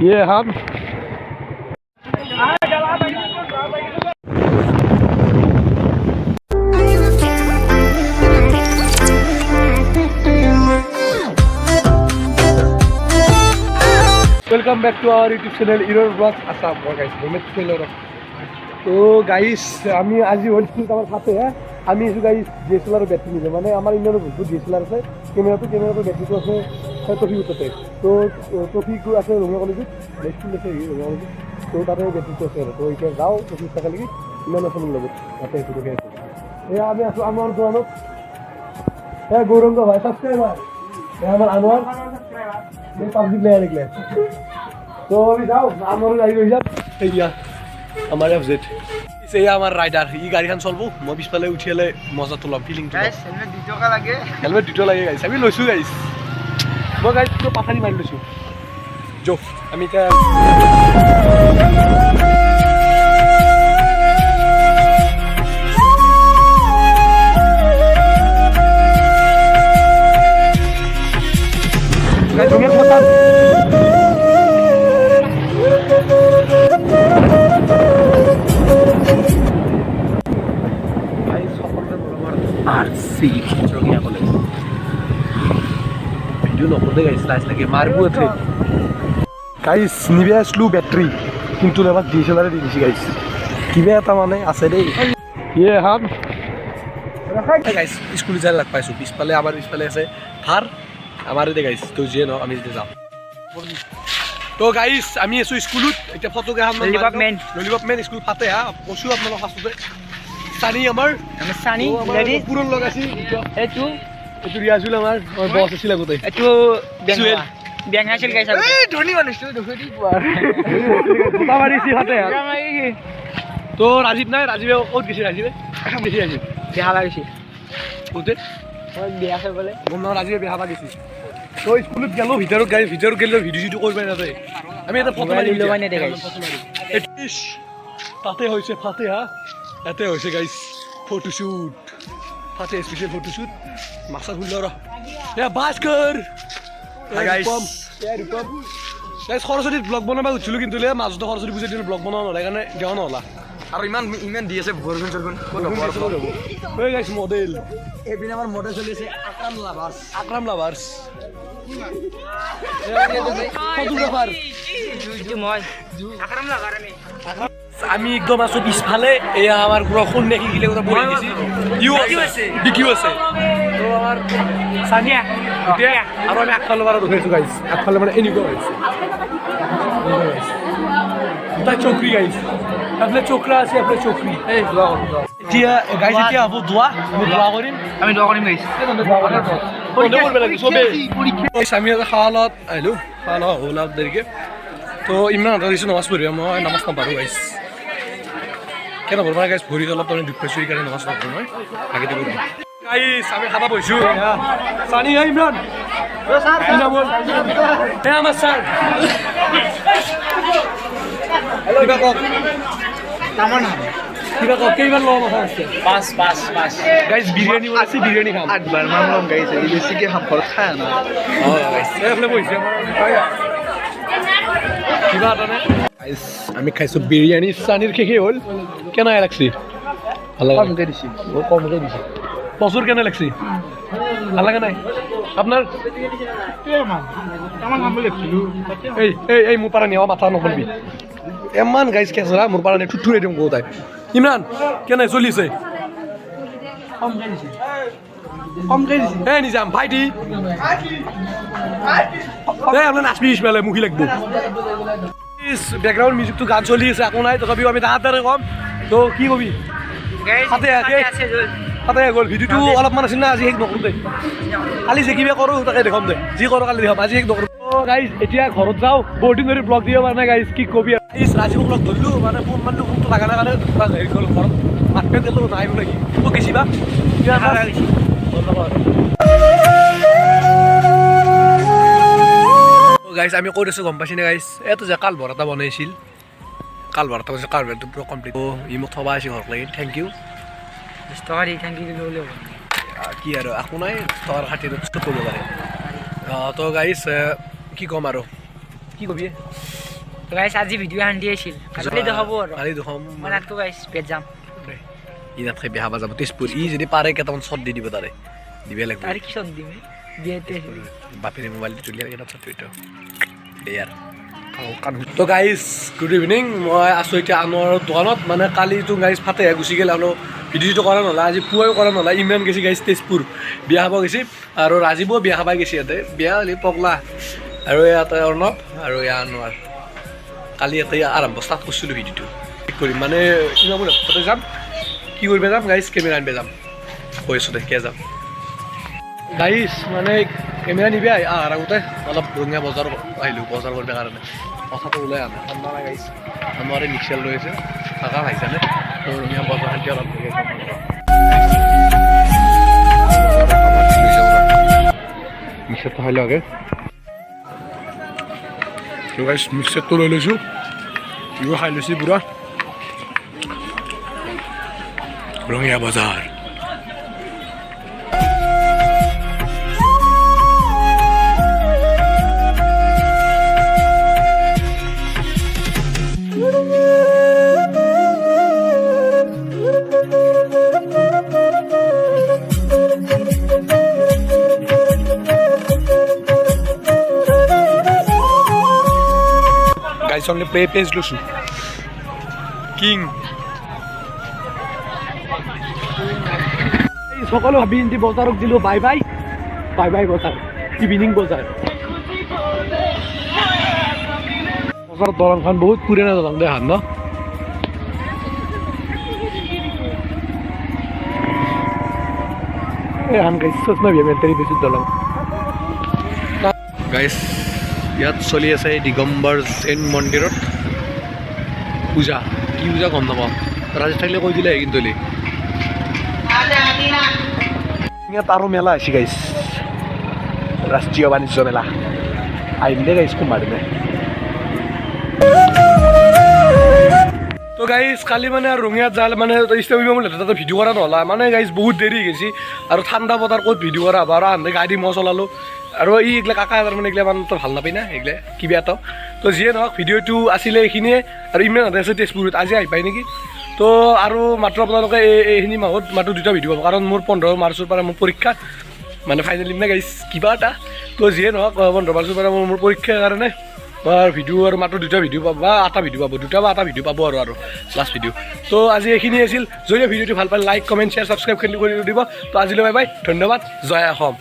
ये हम welcome back to our YouTube channel error blogs Assam guys तो गाइस আমি আজি হলছিল আমার সাথে আমি এসে গাইস ডিএসএলআর ব্যাটারি নিয়ে মানে আমার ইন্ডিয়ান বহুত ডিএসএলআর আছে ক্যামেরাতে ব্যাটারিটো আছে টপিকতে তো টপিক আছে রোমিও কলেজত নেক্সট আছে রোমিও কলেজ তো তাতে ব্যাটারিটো আছে তো এটা যাও টপিক টাকা লাগি ইমান আছে মোৰ লগত তাতে এসে গেছে এই আমি আছো আমার দোকানত গৌরঙ্গ ভাই সাবস্ক্রাইবার আমার আনোয়ার ये पब्लिक ले निकले तो अभी जाओ আমার গাড়ি লই যাব এইয়া আমার এফজেড ইসে আমার রাইডার ই গাড়িখান চলবো মই পিছফালে উঠিলে মজা তোলাম ফিলিং তো গাইস হেলমেট 2 টাকা লাগে হেলমেট 2 টাকা লাগে গাইস আমি লইছো গাইস মই গাইস তো পাখানি মারি লইছো জো আমি কা गाइस तुम्हें पता आरसी चोगिया कॉलेज वीडियो नकरदे गाइस लाइस लगे मारबो थे गाइस निबे আসলু ব্যাটারি কিন্তু এবার ডিএসএলআর এ দিছি গাইস কিবে এটা মানে আছে দেই ये हम गाइस স্কুলে যাই লাগ পাইছো পিছপালে আবার পিছপালে আছে থার আমারে দে গাইস তো যে ন আমি যেতে যাম তো গাইস আমি এসো স্কুলত এটা ফটোগ্রাফ ললিপপ মেন স্কুল ফাতে পশু আপনারা ফাসুতে সানি আমার আমি সানি লেডি পুরন লাগাছি এটু রিয়াজুল আমার বস ছিল গতে এটু ব্যাংহা ছিল গাইস এই ধনি মানুষ তো দেখি পার কথা মারিছি হাতে তো রাজীব নাই রাজীবে কত গেছে রাজীবে বেশি আছে বিয়া লাগিছে ওতে ওই বিয়া আছে বলে গম না রাজীবে বিয়া লাগিছে তো স্কুলত গেল ভিতৰত গাই ভিতৰত গেল ভিডিও কৰিবা না আমি এটা ফটো মাৰি লবাই না দে গাইস এটিশ তাতে হৈছে ফাতে এতে হৈছে গাইস ফটোশুট ফাতে স্পেশাল ফটোশুট মাছা ফুলৰ এ Bhaskar guys Rupam guys Saraswati blog বনাবা উঠিলো কিন্তু লে মাজটো সৰস্বতী বুজাই দিন ব্লগ বনাব নহলে কাৰণে দেও নহলা আৰু ইমান দি আছে ভৰগুন চৰগুন কোন হ'ব ওই গাইস মডেল এবিন আমাৰ মডেল চলি আছে আকৰাম লাভার্স ফটোগ্রাফার আমি একদম আছো পিছফালে এয়া আমার পুরো কোন দেখি গিলে কথা বলে গেছি ডিকিউ আছে তো আমার সানিয়া এটা আর আমি আকফালে বার ধরেছো গাইস আকফালে মানে এনিকো গাইস তা চোকরি গাইস আপনি চোকরা আছে আপনি চোকরি এই দোয়া করো এতিয়া গাইস এতিয়া আবু দোয়া আমি দোয়া করিম গাইস আমি খাওয়ালত আহিলো খাওয়া হলাম দেরিকে তো ইমরান দিছো নামাজ পড়ি মই নামাজ নাপাৰো গাইস কেন বলবা গাইস ভৰি অলপ তুমি দুখ পাইছো এইকাৰণে নামাজ নপঢ়ো মই আগতে কৰো গাইস আমি খাবা বইছো সানি ইমরান ও স্যার কি বল এ আমার স্যার হ্যালো কাকা তামান কিবা ককেইবার লও মাথা আছে পাঁচ গাইস বিরিয়ানি বলছি বিরিয়ানি খাম 8 বার মানলাম গাইস এই বেশি কি খাম পর খায় না গাইস এফলে বইছে আমার কিবা আটানে গাইস আমি খাইছো বিরিয়ানি সানির খেয়ে হল কেন লাগছে ভালো কম করে দিছি ও কম করে দিছি প্রচুর কেন লাগছে ভালো লাগে নাই আপনার কেমন নাম বলেছিল এই মু পারা নেওয়া মাথা নকলবি এমান গাইস কেসরা মোর পারা নে ঠুঠুরে দিম গোতাই ইমরান কেন চলিছে কম গাইস এই নিজাম ভাইটি এই আমরা নাচবি বেলে মুখি লাগবো ব্যাকগ্রাউন্ড মিউজিক তো গান চলি আছে আকো নাই তথাপিও আমি দাঁড়াতে কম তো কি কবি গাইস হাতে গ'ল ভিডিওটো অলপমান আছিল না আজি হেক নকৰো দে কালি যে কিবা কৰো তাকে দেখাম দে যি কৰো কালি দেখাম আজি হেক নকৰো গাইস এতিয়া ঘৰত যাও বৰ্ডিং কৰি ব্লগ দিব পাৰা নাই গাইস কি কবি গাইস ৰাজীৱ ব্লগ ধৰিলো মানে ফোন মানটো ফোনটো লাগা না কাৰণে হেৰি গ'ল ঘৰত মাতকে দিলো নাই লাগি তো গেছিবা কিবা লাগিছে ধন্যবাদ গাইস আমি কৈ দিছো গম পাইছি না গাইস এটো যে কাল ভৰতা বনাইছিল কাল ভৰতা হৈছে কাল ভৰটো পুৰা কমপ্লিট ই মোক থবা আছে ঘৰত লাগি thank you story thank you দিলে কি আৰু আকো নাই স্টোৰ খাটিৰ ছোট কৰিব পাৰে তো গাইস কি কম আৰু কি কবি গাইছ আজি ভিডিঅ' হান্দি আছিল কালি দেখাব আৰু কালি দেখাম মই নাটকো গাইছ পেট যাম ই নাথাকে বিয়া হবা যাব তেজপুৰ ই যদি পাৰে কেইটামান শ্বট দি দিব তাৰে দিবে লাগিব তাৰ কি চন দিম বিয়াতে বাপেৰে মোবাইল তুলি এটা শ্বট দিটো দে ইয়াৰ তো গাইজ গুড ইভিনিং মই আছোঁ এতিয়া আনৰ দোকানত মানে কালিতো গাইজ ফাটেহে গুচি গ'ল আৰু ভিডিঅ'টো কৰা নহ'লে আজি পুৱাও কৰা নহ'লে ইমান গেছি গাইজ তেজপুৰ বিয়া খাব গৈছে আৰু ৰাজীৱো বিয়া খাব গৈছে ইয়াতে বিয়া হ'লে পগলা আৰু ইয়াতে অৰ্ণৱ আৰু ইয়াৰ আনোৱাৰ কালি ইয়াতে আৰম্ভ ষ্টাৰ্ট কৰিছিলোঁ ভিডিঅ'টো ঠিক কৰিম মানে ইমান তাতে যাম কি কৰিব যাম গাইজ কেমেৰা আনিব যাম কৈ আছোঁ দে যাম গাইজ মানে কেমেৰা নিবি আহাৰ আগতে অলপ ৰঙীয়া বজাৰ আহিলোঁ বজাৰ কৰিব কাৰণে কথাটো ওলাই আনে ঠাণ্ডা নাই গাইছ আমাৰ মিক্সাৰ লৈ আছে থাকা ভাইছানে ৰঙীয়া বজাৰ খান্তি অলপ মিক্সাৰটো খাই লওঁগে গাইছ মিক্সাৰটো লৈ লৈছোঁ ইও খাই লৈছোঁ পুৰা ৰঙীয়া বজাৰ গাইছ অনলি প্লে পেজ লৈছোঁ কিং সকলো ভাবি চিন্তি বজাৰক দিলোঁ বাই বাই বাই বাই বজাৰ ইভিনিং বজাৰ বজাৰত দলংখন বহুত পুৰণা দলং দেখান ন এখন গাইছ চচমা ভিমেণ্টাৰী বেছি দলং গাইছ ইয়াত চলি আছে দিগম্বৰ জৈন মন্দিৰত পূজা কি পূজা গম নাপাওঁ ৰাজেশ থাকিলে কৈ দিলে কিন্তু ইয়াত আৰু মেলা আছে গাইছ ৰাষ্ট্ৰীয় বাণিজ্য মেলা আহিলে গাইছ কোনবা দিনে তো গাইছ কালি মানে আৰু ৰঙিয়াত যালে মানে তাতে ভিডিঅ' কৰা নহ'লা মানে গাইছ বহুত দেৰি হৈ গৈছে আৰু ঠাণ্ডা বতৰ ক'ত ভিডিঅ' কৰা হ'ব আৰু আনতে গাড়ী মই চলালোঁ আৰু এইগিলা কাকা তাৰমানে এইগিলা মানে তই ভাল নাপায় না এইগিলা কিবা এটা তো যিয়ে নহওক ভিডিঅ'টো আছিলে এইখিনিয়ে আৰু ইমান হাতে আছে তেজপুৰত আজি আহি পায় নেকি তো আৰু মাত্ৰ আপোনালোকে এইখিনি মাহত মাত্ৰ 2টা ভিডিঅ' পাব কাৰণ মোৰ 15 মাৰ্চৰ পৰা মোৰ পৰীক্ষা মানে ফাইনেল দিম না গাইছ কিবা এটা তো যিয়ে নহওক 15 মাৰ্চৰ পৰা মোৰ পৰীক্ষাৰ কাৰণে মই ভিডিঅ' আৰু মাত্ৰ 2টা ভিডিঅ' পাব বা 8টা ভিডিঅ' পাব 2টা বা 8টা ভিডিঅ' পাব আৰু লাষ্ট ভিডিঅ' তো আজি এইখিনি আছিল যদি ভিডিঅ'টো ভাল পালে লাইক কমেণ্ট শ্বেয়াৰ ছাবস্ক্ৰাইব কৰি দিব তো আজিলৈ বাই বাই ধন্যবাদ জয় অসম